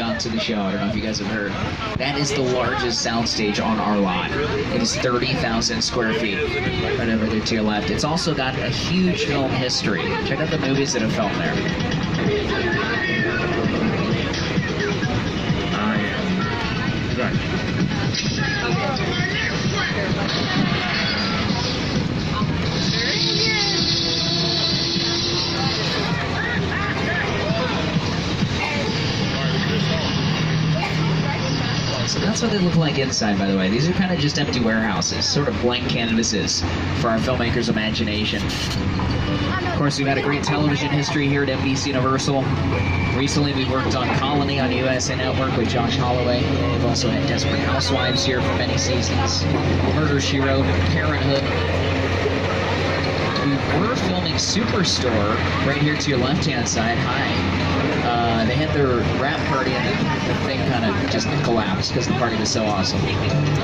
onto the show. I don't know if you guys have heard. That is the largest soundstage on our lot. It is 30,000 square feet. Right over there to your left. It's also got a huge film history. Check out the movies that have filmed there. So that's what they look like inside, by the way. These are kind of just empty warehouses, sort of blank canvases for our filmmakers' imagination. Of course, we've had a great television history here at NBC Universal. Recently, we worked on Colony on USA Network with Josh Holloway. We've also had Desperate Housewives here for many seasons. Murder, She Wrote, Parenthood. We were filming Superstore right here to your left-hand side. Hi. They had their wrap party and the thing kind of just collapsed because the party was so awesome.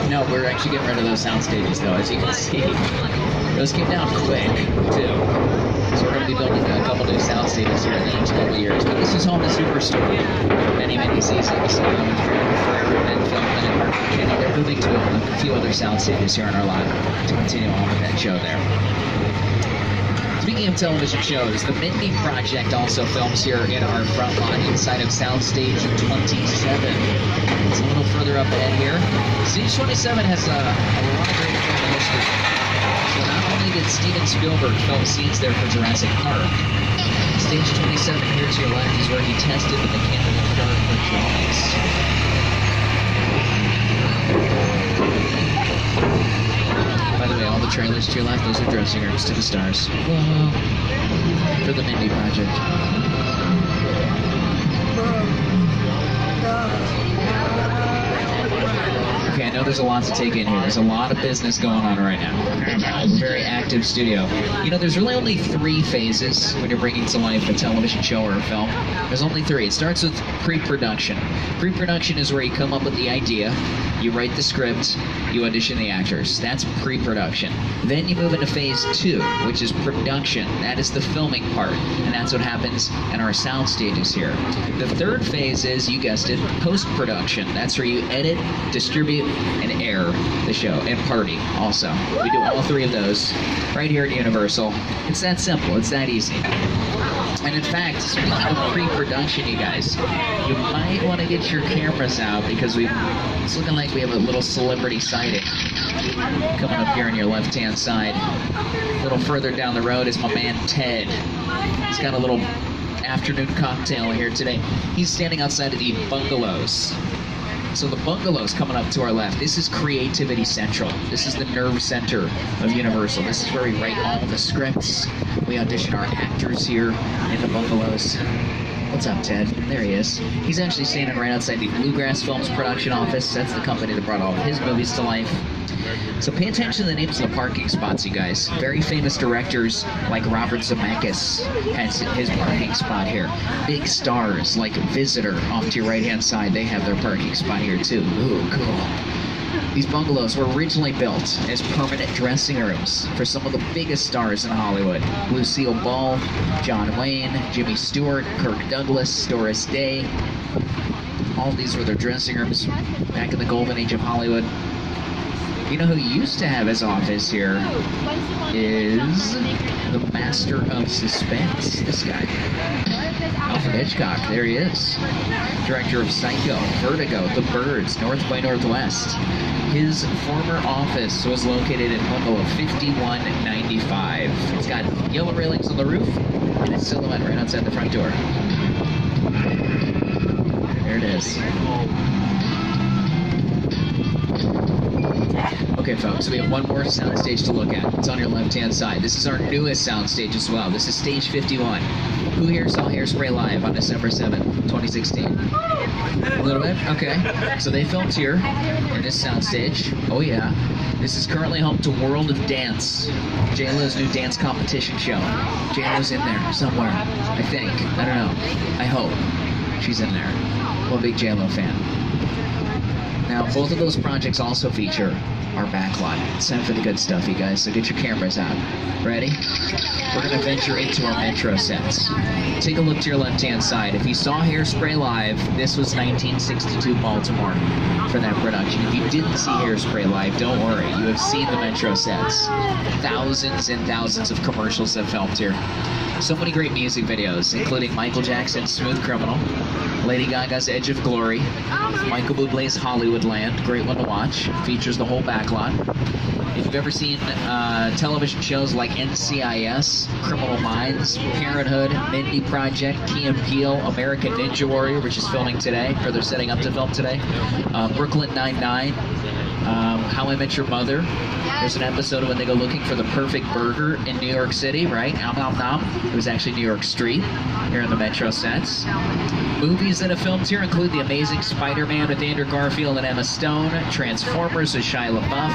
No, we're actually getting rid of those sound stages though, as you can see. Those came down quick, too. So we're going to be building a couple new sound stages here in the next couple of years. But this is home to Superstore for many, many seasons. They're moving to a few other sound stages here in our lot to continue on with that show there. Speaking of television shows, the Mindy Project also films here in our front lot inside of Soundstage 27. It's a little further up ahead here. Stage 27 has a lot of great film history. So not only did Steven Spielberg film scenes there for Jurassic Park, Stage 27 here to your left is where he tested the mechanical dart for Jaws. By the way, all the trailers to your left, those are dressing rooms to the stars. Whoa. For the Mindy Project. Okay, I know there's a lot to take in here. There's a lot of business going on right now. Very active studio. You know, there's really only 3 phases when you're bringing to life a television show or a film. There's only 3. It starts with pre-production. Pre-production is where you come up with the idea, you write the script, you audition the actors. That's pre-production. Then you move into phase 2, which is production. That is the filming part, and that's what happens in our sound stages here. The 3rd phase is, you guessed it, post-production. That's where you edit, distribute, and air the show, and party also. We do all 3 of those right here at Universal. It's that simple. It's that easy. And in fact, speaking of pre-production, you guys, you might want to get your cameras out because it's looking like we have a little celebrity sighting coming up here on your left-hand side. A little further down the road is my man Ted. He's got a little afternoon cocktail here today. He's standing outside of the bungalows. So the bungalows coming up to our left, this is Creativity Central. This is the nerve center of Universal. This is where we write all the scripts. We audition our actors here in the bungalows. What's up, Ted? There he is. He's actually standing right outside the Bluegrass Films production office. That's the company that brought all of his movies to life. So pay attention to the names of the parking spots, you guys. Very famous directors like Robert Zemeckis has his parking spot here. Big stars like Visitor off to your right-hand side, they have their parking spot here too. Ooh, cool. These bungalows were originally built as permanent dressing rooms for some of the biggest stars in Hollywood. Lucille Ball, John Wayne, Jimmy Stewart, Kirk Douglas, Doris Day. All of these were their dressing rooms back in the golden age of Hollywood. You know who used to have his office here is the master of suspense, this guy. Alfred Hitchcock, there he is. Director of Psycho, Vertigo, The Birds, North by Northwest. His former office was located in bungalow 5195. It's got yellow railings on the roof and a silhouette right outside the front door. There it is. Okay, folks, we have one more soundstage to look at. It's on your left-hand side. This is our newest soundstage as well. This is stage 51. Who here saw Hairspray live on December 7th, 2016? A little bit? Okay. So they filmed here in this soundstage. Oh, yeah. This is currently home to World of Dance, J-Lo's new dance competition show. J-Lo's in there somewhere, I think. I don't know. I hope she's in there. I'm a big J-Lo fan. Now, both of those projects also feature our backlot. It's time for the good stuff, you guys, so get your cameras out. Ready? We're going to venture into our Metro sets. Take a look to your left-hand side. If you saw Hairspray live, this was 1962 Baltimore for that production. If you didn't see Hairspray live, don't worry. You have seen the Metro sets. Thousands and thousands of commercials have filmed here. So many great music videos, including Michael Jackson's Smooth Criminal, Lady Gaga's Edge of Glory, Michael Bublé's Hollywoodland, great one to watch, features the whole backlot. If you've ever seen television shows like NCIS, Criminal Minds, Parenthood, Mindy Project, Key and Peele, American Ninja Warrior, which is filming today, or they're setting up to film today, Brooklyn Nine-Nine, How I Met Your Mother. There's an episode when they go looking for the perfect burger in New York City, right? Nom nom nom. It was actually New York Street here in the Metro sets. Movies that have filmed here include The Amazing Spider-Man with Andrew Garfield and Emma Stone, Transformers with Shia LaBeouf,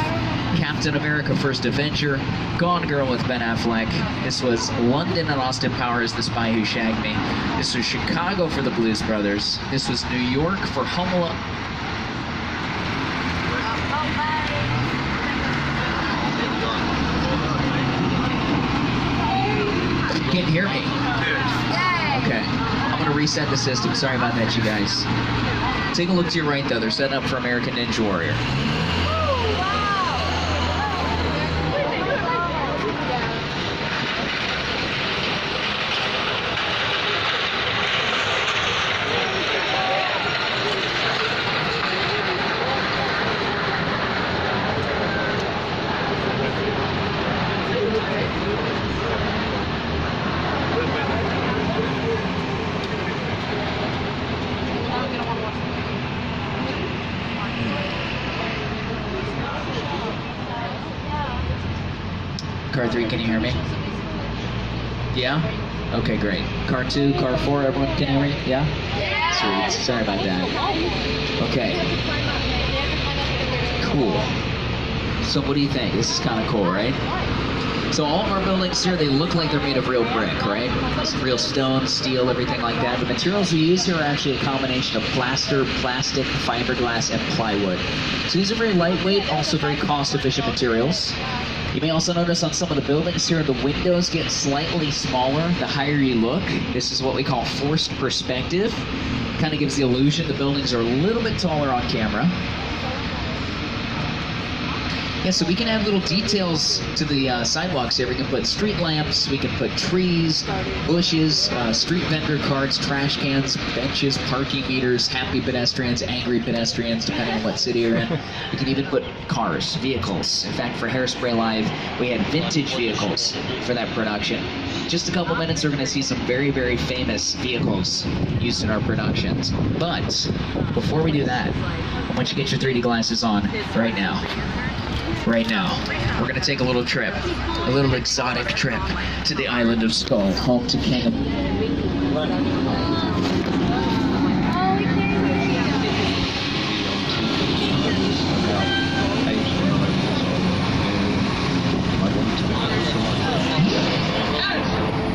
Captain America First Avenger, Gone Girl with Ben Affleck. This was London and Austin Powers, The Spy Who Shagged Me. This was Chicago for the Blues Brothers. This was New York for Home Alone. Can't hear me. Okay, I'm gonna reset the system. Sorry about that, you guys. Take a look to your right, though. They're setting up for American Ninja Warrior. Car 3, can you hear me? Yeah? Okay, great. Car 2, car 4, everyone can hear me? Yeah? Sweet. Sorry about that. Okay. Cool. So what do you think? This is kind of cool, right? So all of our buildings here, they look like they're made of real brick, right? Some real stone, steel, everything like that. The materials we use here are actually a combination of plaster, plastic, fiberglass, and plywood. So these are very lightweight, also very cost-efficient materials. You may also notice on some of the buildings here, the windows get slightly smaller the higher you look. This is what we call forced perspective. Kind of gives the illusion the buildings are a little bit taller on camera. Yeah, so we can add little details to the sidewalks here. We can put street lamps, we can put trees, bushes, street vendor carts, trash cans, benches, parking meters, happy pedestrians, angry pedestrians, depending on what city you're in. We can even put cars, vehicles. In fact, for Hairspray Live, we had vintage vehicles for that production. Just a couple minutes, we're going to see some very, very famous vehicles used in our productions. But before we do that, I want you to get your 3D glasses on right now. Right now, we're going to take a little trip, a little exotic trip to the island of Skull, home to King of...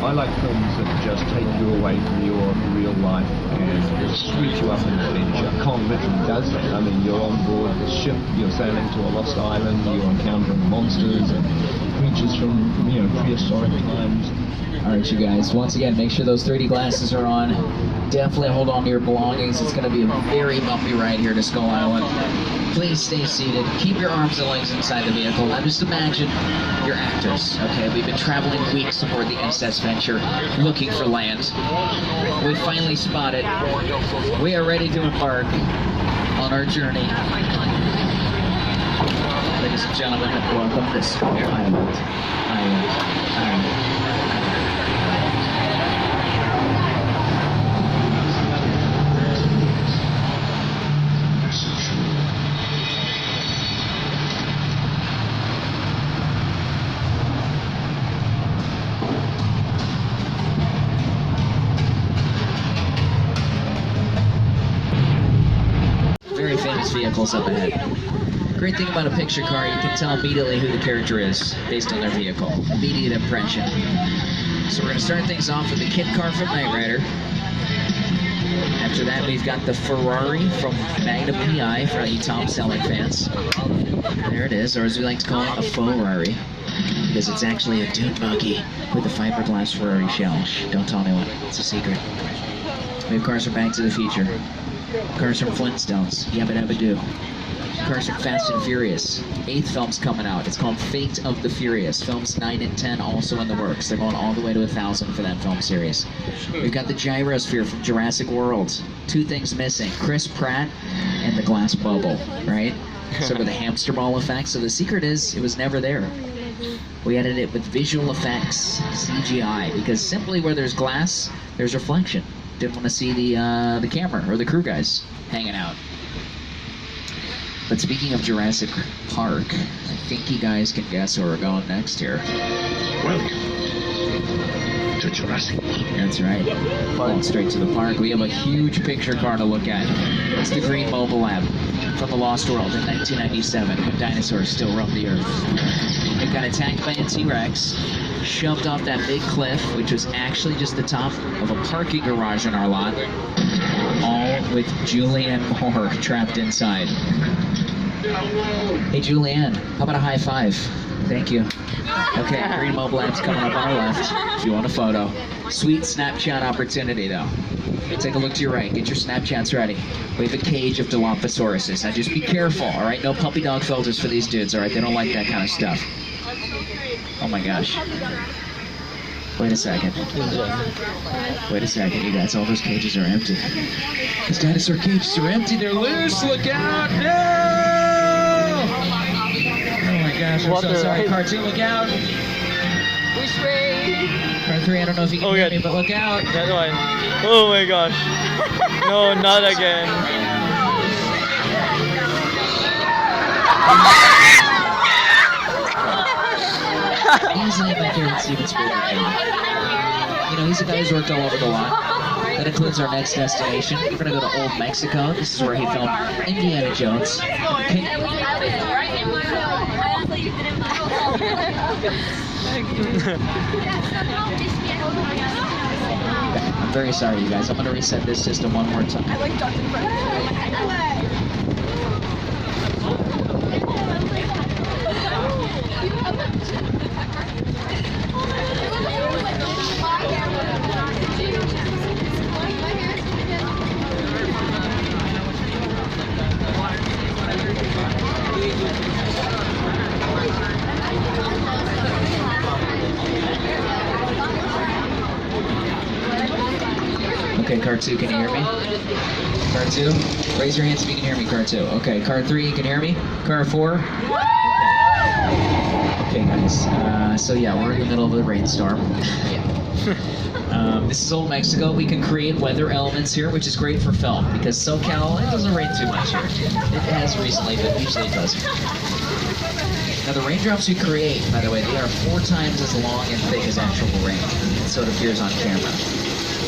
I like films that just take you away from your real life and sweep you up in adventure. Kong literally does that. I mean, you're on board the ship, you're sailing to a lost island, you're encountering monsters and creatures from, prehistoric times. All right, you guys, once again, make sure those 3D glasses are on. Definitely hold on to your belongings. It's going to be a very bumpy ride here to Skull Island. Please stay seated. Keep your arms and legs inside the vehicle. Now just imagine you're actors, okay? We've been traveling weeks aboard the SS Venture looking for land. We finally spot it. We are ready to embark on our journey. Ladies and gentlemen, welcome to Skull Island. Very famous vehicles up ahead. Great thing about a picture car, you can tell immediately who the character is based on their vehicle. Immediate impression. So we're going to start things off with the kit car from Knight Rider. After that, we've got the Ferrari from Magnum PI for you Tom Selleck fans. There it is, or as we like to call it, a Ferrari, because it's actually a dune buggy with a fiberglass Ferrari shell. Shh, don't tell anyone, it's a secret. We have cars from Back to the Future, cars from Flintstones, Yabba Dabba Doo, cars from Fast and Furious. 8th film's coming out. It's called Fate of the Furious. Films 9 and 10 also in the works. They're going all the way to 1,000 for that film series. We've got the gyrosphere from Jurassic World. 2 things missing: Chris Pratt and the glass bubble, right? Sort of the hamster ball effect. So the secret is, it was never there. We added it with visual effects, CGI, because simply where there's glass, there's reflection. Didn't want to see the camera or the crew guys hanging out. But speaking of Jurassic Park, I think you guys can guess where we're going next here. Welcome to Jurassic Park. That's right. Going straight to the park. We have a huge picture car to look at. It's the Green Mobile Lab from the Lost World in 1997, when dinosaurs still roamed the Earth. It got attacked by a T-Rex, shoved off that big cliff, which was actually just the top of a parking garage on our lot, all with Julianne Moore trapped inside. Hey Julianne, how about a high five? Thank you. Okay, Green Mobile Lab's coming up on our left if you want a photo. Sweet Snapchat opportunity though. Take a look to your right, get your Snapchats ready. We have a cage of Dilophosaurus. Now just be careful, alright? No puppy dog filters for these dudes, alright? They don't like that kind of stuff. Oh my gosh. Wait a second. Wait a second, you guys. All those cages are empty. Those dinosaur cages are empty. They're loose. Look out. No! Oh my gosh, I'm so sorry. Cartoon, look out. Which way? Car 3, I don't know if you can hear me, but look out. That one. Oh my gosh. No, not again. Easily my favorite Steven Spielberg movie. You know, he's a guy who's worked all over the lot. That includes our next destination. We're going to go to Old Mexico. This is where he filmed Indiana Jones. I'm very sorry, you guys. I'm going to reset this system one more time. I like Dr. Fred. Okay, car 2, can you hear me? Car 2? Raise your hands if you can hear me, car 2. Okay, car 3, you can hear me? Car 4? Okay, guys. So yeah, we're in the middle of a rainstorm. This is Old Mexico. We can create weather elements here, which is great for film, because SoCal, it doesn't rain too much here. It has recently, but usually it doesn't. Now the raindrops we create, by the way, they are 4 times as long and thick as actual rain, so it appears on camera.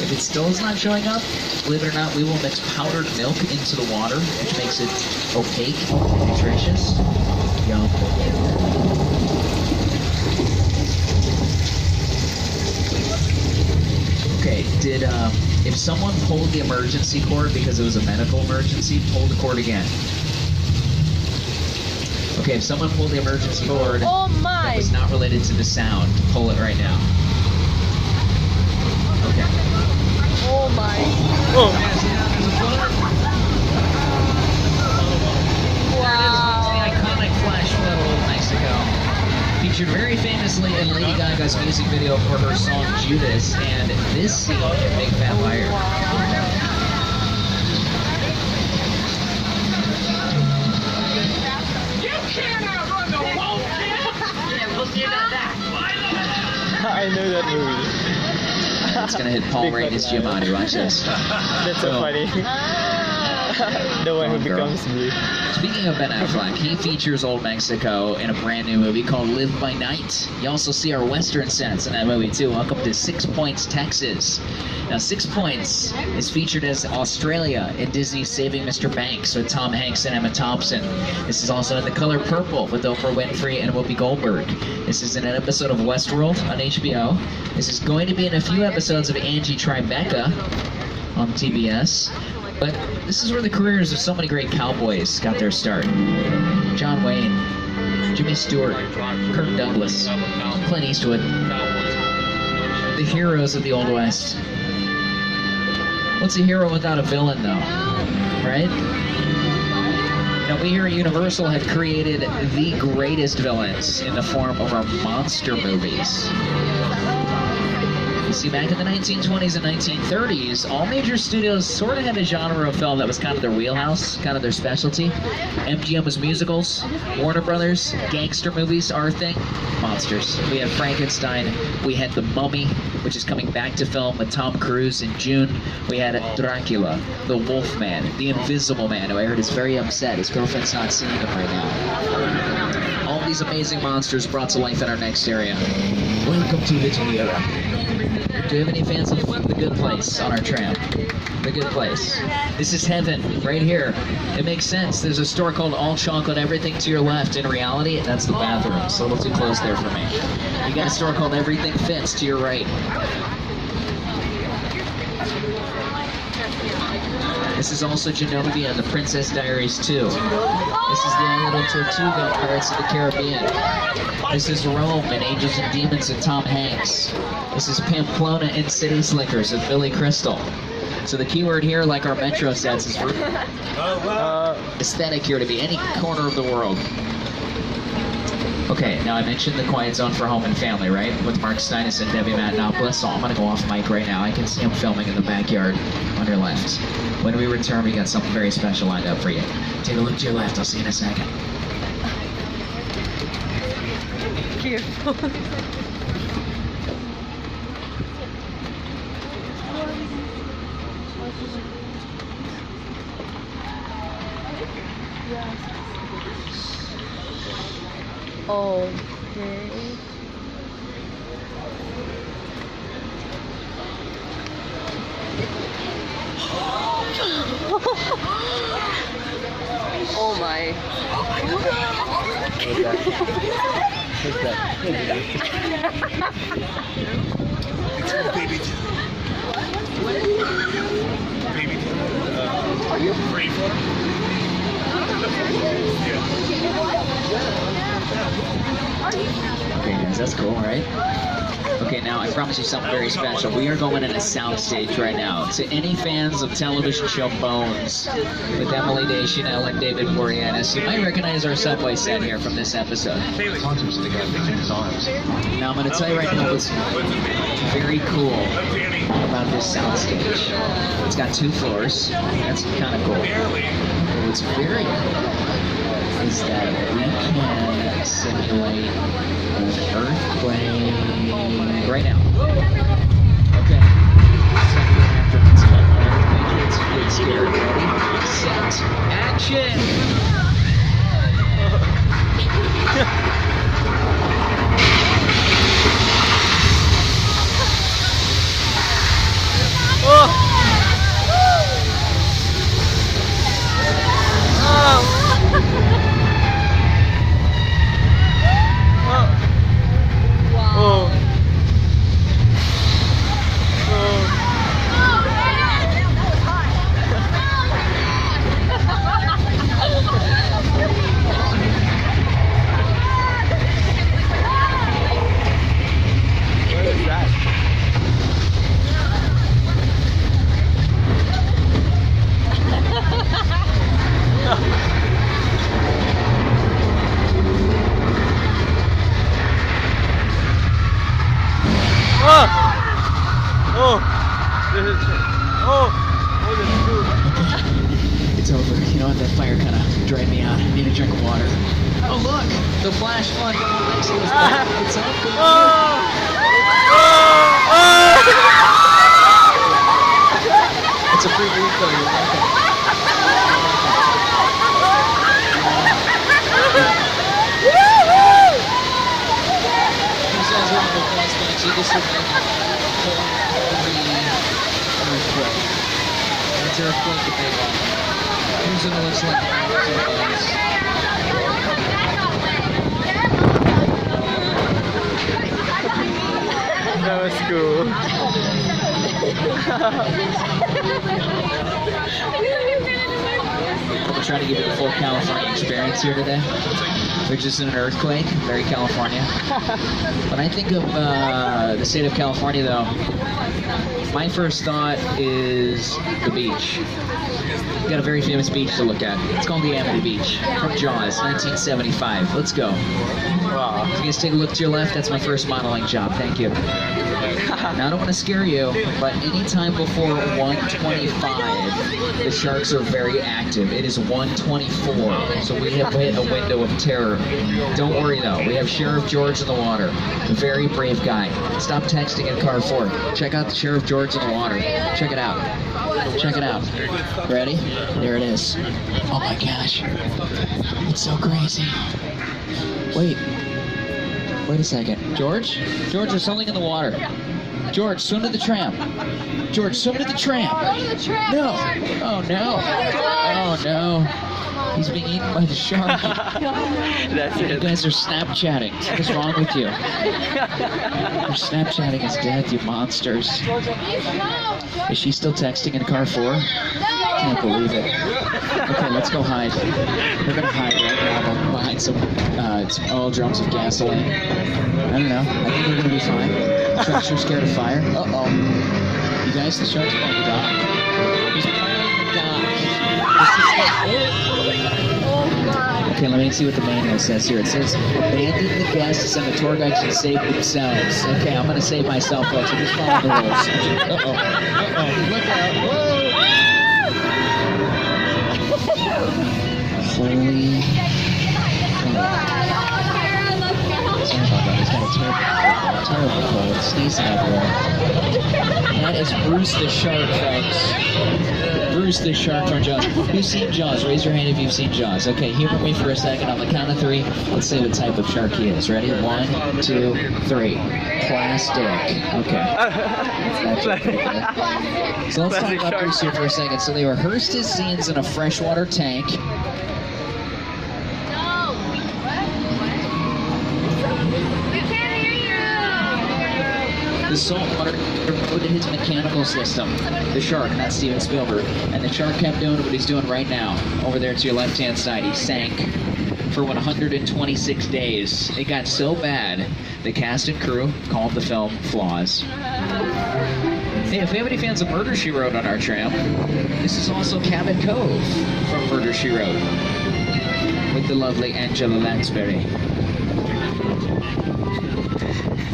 If it still is not showing up, believe it or not, we will mix powdered milk into the water, which makes it opaque and nutritious. Yum. Okay, if someone pulled the emergency cord because it was a medical emergency, pull the cord again. Okay, if someone pulled the emergency cord that was not related to the sound, pull it right now. Okay. Oh my. Oh. Wow. The iconic flash flood of Old Mexico. Featured very famously in Lady Gaga's music video for her song Judas, and this scene in Big Fat Liar. I know that movie. It's gonna hit Paul Rainey's Giamatti, watch this. That's so funny. The one who becomes blue. Speaking of Ben Affleck, he features Old Mexico in a brand new movie called Live by Night. You also see our Western sense in that movie too. Welcome to 6 Points, Texas. Now 6 Points is featured as Australia in Disney's Saving Mr. Banks with Tom Hanks and Emma Thompson. This is also in The Color Purple with Oprah Winfrey and Whoopi Goldberg. This is in an episode of Westworld on HBO. This is going to be in a few episodes of Angie Tribeca. on TBS. But this is where the careers of so many great cowboys got their start. John Wayne, Jimmy Stewart, Kirk Douglas, Clint Eastwood. The heroes of the Old West. What's a hero without a villain, though? Right? Now, we here at Universal have created the greatest villains in the form of our monster movies. You see, back in the 1920s and 1930s, all major studios sort of had a genre of film that was kind of their wheelhouse, kind of their specialty. MGM was musicals, Warner Brothers, gangster movies, our thing, monsters. We had Frankenstein, we had The Mummy, which is coming back to film with Tom Cruise in June. We had Dracula, The Wolfman, The Invisible Man, who I heard is very upset. His girlfriend's not seeing him right now. All these amazing monsters brought to life in our next area. Welcome to Little Era. Do you have any fans of The Good Place on our tram? The Good Place. This is heaven, right here. It makes sense. There's a store called All Chocolate Everything to your left. In reality, that's the bathroom. It's a little too close there for me. You got a store called Everything Fits to your right. This is also Genovia and the Princess Diaries 2. This is the Island of Tortuga, Pirates of the Caribbean. This is Rome and Angels and Demons with Tom Hanks. This is Pamplona and City Slickers with Billy Crystal. So the keyword here, like our Metro sets, is aesthetic here to be any corner of the world. Okay, now I mentioned The Quiet Zone for Home and Family, right? With Mark Steinis and Debbie Matenopoulos. So I'm going to go off mic right now. I can see him filming in the backyard on your left. When we return, we got something very special lined up for you. Take a look to your left. I'll see you in a second. Careful. Okay. Oh my. It's for baby too. Baby too. Are you free for it? Okay, guys, that's cool, right? Okay, now I promise you something very special. We are going in a soundstage right now. To any fans of television show Bones with Emily Deschanel and David Boreanaz, you might recognize our subway set here from this episode. Now I'm going to tell you right now what's very cool about this soundstage. It's got 2 floors. That's kind of cool. But what's very cool is that we can simulate an earthquake right now. Okay. So we're gonna have to get scared. Ready? Set. Action! It's over. You know what? That fire kind of dried me out. I need a drink of water. Oh, look! The flash flood going next to us. It's up. It's a free refill. You're welcome. These guys are on the fast bench. You just survived earthquake. That's earthquake the big one. Here's what it looks like. That was cool. We're trying to give you the full California experience here today. There's just an earthquake, very California. When I think of the state of California, though, my first thought is the beach. We've got a very famous beach to look at. It's called the Amity Beach from Jaws, 1975. Let's go. Wow. You guys take a look to your left. That's my first modeling job. Thank you. Now, I don't want to scare you, but anytime before 125, the sharks are very active. It is 124, so we have hit a window of terror. Don't worry, though. We have Sheriff George in the water. A very brave guy. Stop texting in car 4. Check out the Sheriff George in the water. Check it out. Check it out. Ready? There it is. Oh my gosh. It's so crazy. Wait a second. George? George, there's something in the water. George, swim to the tramp. George, swim to the tramp. No. Oh no. Oh no. He's being eaten by the shark. That's You it. guys are Snapchatting. What is wrong with you? You're Snapchatting his death, you monsters. Is she still texting in car 4? Can't believe it. Okay, let's go hide. We're gonna hide right now behind some oil drums of gasoline. I don't know. I think we're gonna be fine. The sharks are scared of fire. Uh-oh. You guys, the shark's going to die. He's going to die. Okay, let me see what the manual says here. It says, abandon the guests and the tour guide should save themselves. Okay, I'm gonna save myself, folks. I'm just following the rules. Uh-oh. Uh-oh. Look out. Whoa! Holy sorry about that. It's got a terrible cold. It's sneezing everywhere. That is Bruce the Shark, folks. Bruce the Shark from Jaws. Who's seen Jaws? Raise your hand if you've seen Jaws. Okay, humor me for a second. On the count of 3, let's say what type of shark he is. Ready? 1, 2, 3. Plastic. Okay. So let's talk about Bruce here for a second. So they rehearsed his scenes in a freshwater tank. The saltwater put in his mechanical system. The shark, not Steven Spielberg. And the shark kept doing what he's doing right now. Over there to your left-hand side, he sank for 126 days. It got so bad, the cast and crew called the film Flaws. Hey, if we have any fans of Murder, She Wrote on our tram, this is also Cabot Cove from Murder, She Wrote with the lovely Angela Lansbury.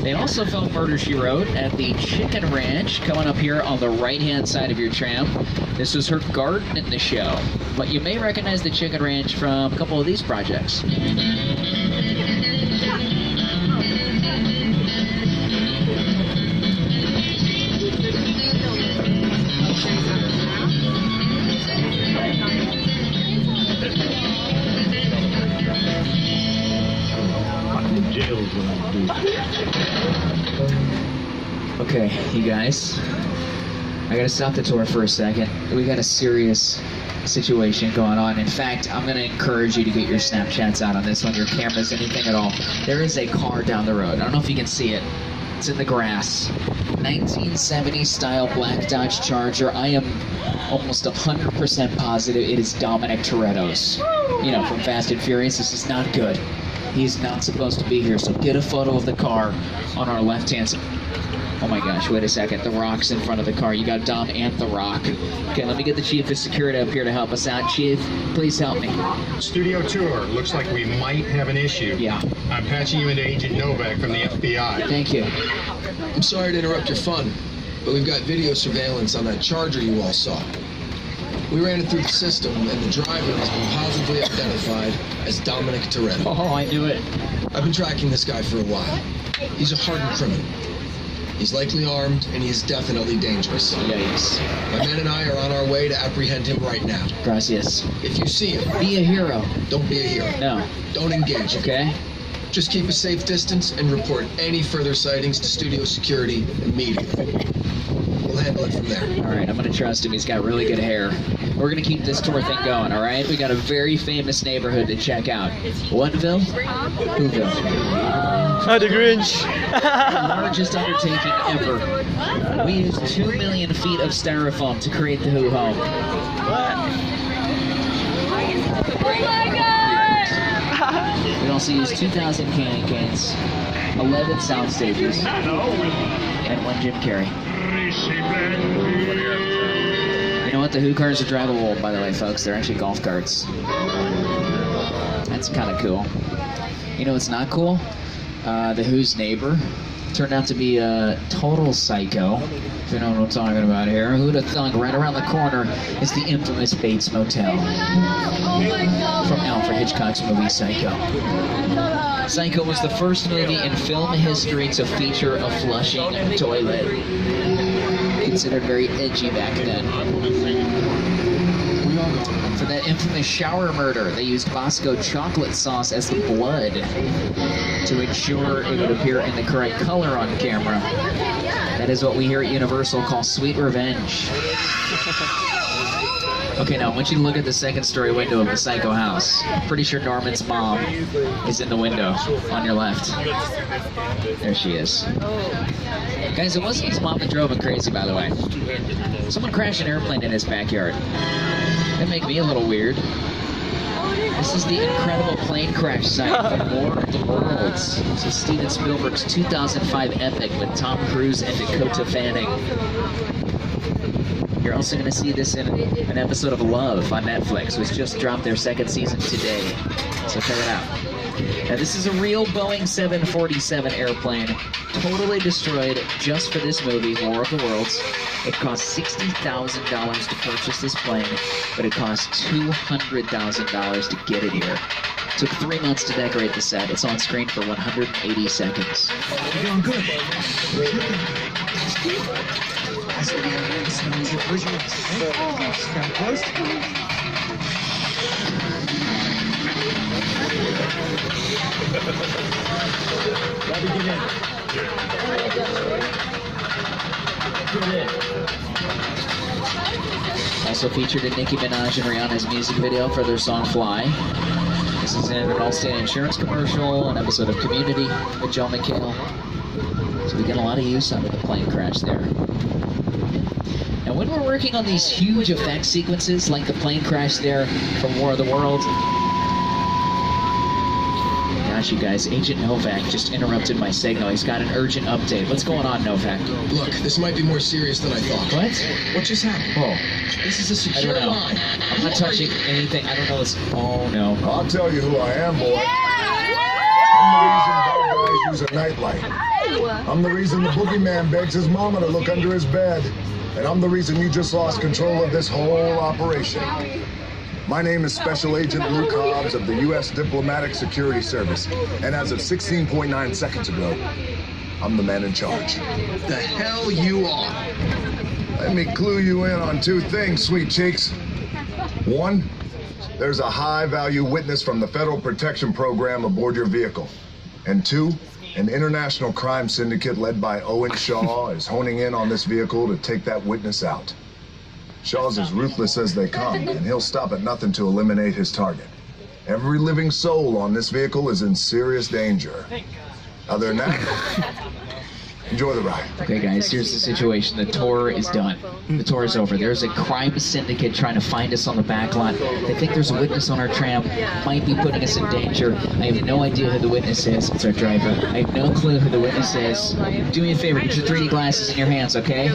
They also filmed Murder, She Wrote at the Chicken Ranch, coming up here on the right-hand side of your tram. This was her garden in the show, but you may recognize the Chicken Ranch from a couple of these projects. Jails when I do. Okay, you guys, I gotta stop the tour for a second. We got a serious situation going on. In fact, I'm gonna encourage you to get your Snapchats out on this one, your cameras, anything at all. There is a car down the road. I don't know if you can see it. It's in the grass. 1970s style black Dodge Charger. I am almost 100% positive it is Dominic Toretto's. You know, from Fast and Furious. This is not good. He's not supposed to be here, so get a photo of the car on our left-hand side. Oh my gosh, wait a second. The Rock's in front of the car. You got Dom and The Rock. Okay, let me get the Chief of Security up here to help us out. Chief, please help me. Studio tour. Looks like we might have an issue. Yeah. I'm patching you into Agent Novak from the FBI. Thank you. I'm sorry to interrupt your fun, but we've got video surveillance on that Charger you all saw. We ran it through the system, and the driver has been positively identified as Dominic Toretto. Oh, I knew it. I've been tracking this guy for a while. He's a hardened criminal. He's likely armed, and he is definitely dangerous. Yikes. My men and I are on our way to apprehend him right now. Gracias. If you see him, Be a hero. don't be a hero. No. Don't engage. Okay? Just keep a safe distance and report any further sightings to studio security immediately. We'll handle it from there. All right, I'm gonna trust him. He's got really good hair. We're gonna keep this tour thing going, all right? We got a very famous neighborhood to check out. Whatville? Whoville. Oh, the Grinch. Largest undertaking ever. We used 2 million feet of styrofoam to create the Who home. We also used 2,000 candy canes, 11 sound stages, and 1 Jim Carrey. You know what? The Who cars are drivable, by the way, folks. They're actually golf carts. That's kind of cool. You know what's not cool? The Who's neighbor turned out to be a total psycho. If you know what I'm talking about here. Who'd have thunk? Right around the corner is the infamous Bates Motel from Alfred Hitchcock's movie Psycho. Psycho was the first movie in film history to feature a flushing toilet. Considered very edgy back then. For that infamous shower murder, they used Bosco chocolate sauce as the blood to ensure it would appear in the correct color on camera. That is what we here at Universal call sweet revenge. Okay, now I want you to look at the second story window of the Psycho house. Pretty sure Norman's mom is in the window on your left. There she is. Guys, it wasn't his mom that drove him crazy, by the way. Someone crashed an airplane in his backyard. That make me a little weird. This is the incredible plane crash site for War of the Worlds. This is Steven Spielberg's 2005 epic with Tom Cruise and Dakota Fanning. You're also going to see this in an episode of Love on Netflix, which just dropped their second season today. So check it out. Now, this is a real Boeing 747 airplane, totally destroyed just for this movie, War of the Worlds. It cost $60,000 to purchase this plane, but it cost $200,000 to get it here. It took 3 months to decorate the set. It's on screen for 180 seconds. You're doing good. Also featured in Nicki Minaj and Rihanna's music video for their song Fly. This is in an Allstate Insurance commercial, an episode of Community with Joe McHale. So we get a lot of use out of the plane crash there. And when we're working on these huge effect sequences, like the plane crash there from War of the Worlds, gosh, you guys, Agent Novak just interrupted my signal. He's got an urgent update. What's going on, Novak? Look, this might be more serious than I thought. What? What just happened? Oh, This is a I secure don't know. line. I'm not touching anything. I don't know what's... Oh, no. I'll tell you who I am, boy. I'm the reason bad guys use a nightlight. I'm the reason the boogeyman begs his mama to look under his bed. And I'm the reason you just lost control of this whole operation. My name is Special Agent Luke Hobbs of the U.S. Diplomatic Security Service. And as of 16.9 seconds ago, I'm the man in charge. The hell you are. Let me clue you in on 2 things, sweet cheeks. 1, there's a high-value witness from the Federal Protection Program aboard your vehicle. And 2, an international crime syndicate led by Owen Shaw is honing in on this vehicle to take that witness out. Shaw's as ruthless as they come, and he'll stop at nothing to eliminate his target. Every living soul on this vehicle is in serious danger. Other than that, enjoy the ride. Okay, guys, here's the situation. The tour is done. The tour is over. There's a crime syndicate trying to find us on the back lot. They think there's a witness on our tram. Might be putting us in danger. I have no idea who the witness is. It's our driver. I have no clue who the witness is. Do me a favor. Get your 3D glasses in your hands, okay?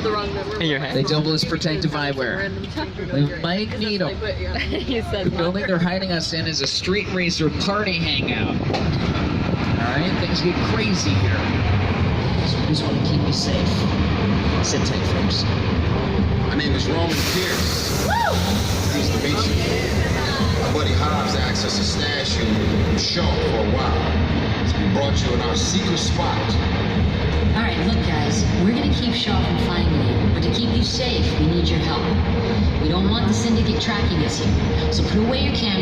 In your hand. They double as protective eyewear. We might need them. You said The building they're hiding us in is a street racer party hangout. Alright? Things get crazy here. So we just want to keep you safe. Sit tight, folks. My name is Roman Pierce. Nice to meet you. My buddy Hobbs asked us to stash you from Shaw for a while. So we brought you in our secret spot. All right, look, guys, we're gonna keep Shaw from finding you, but to keep you safe, we need your help. We don't want the syndicate tracking us here, so put away your camera.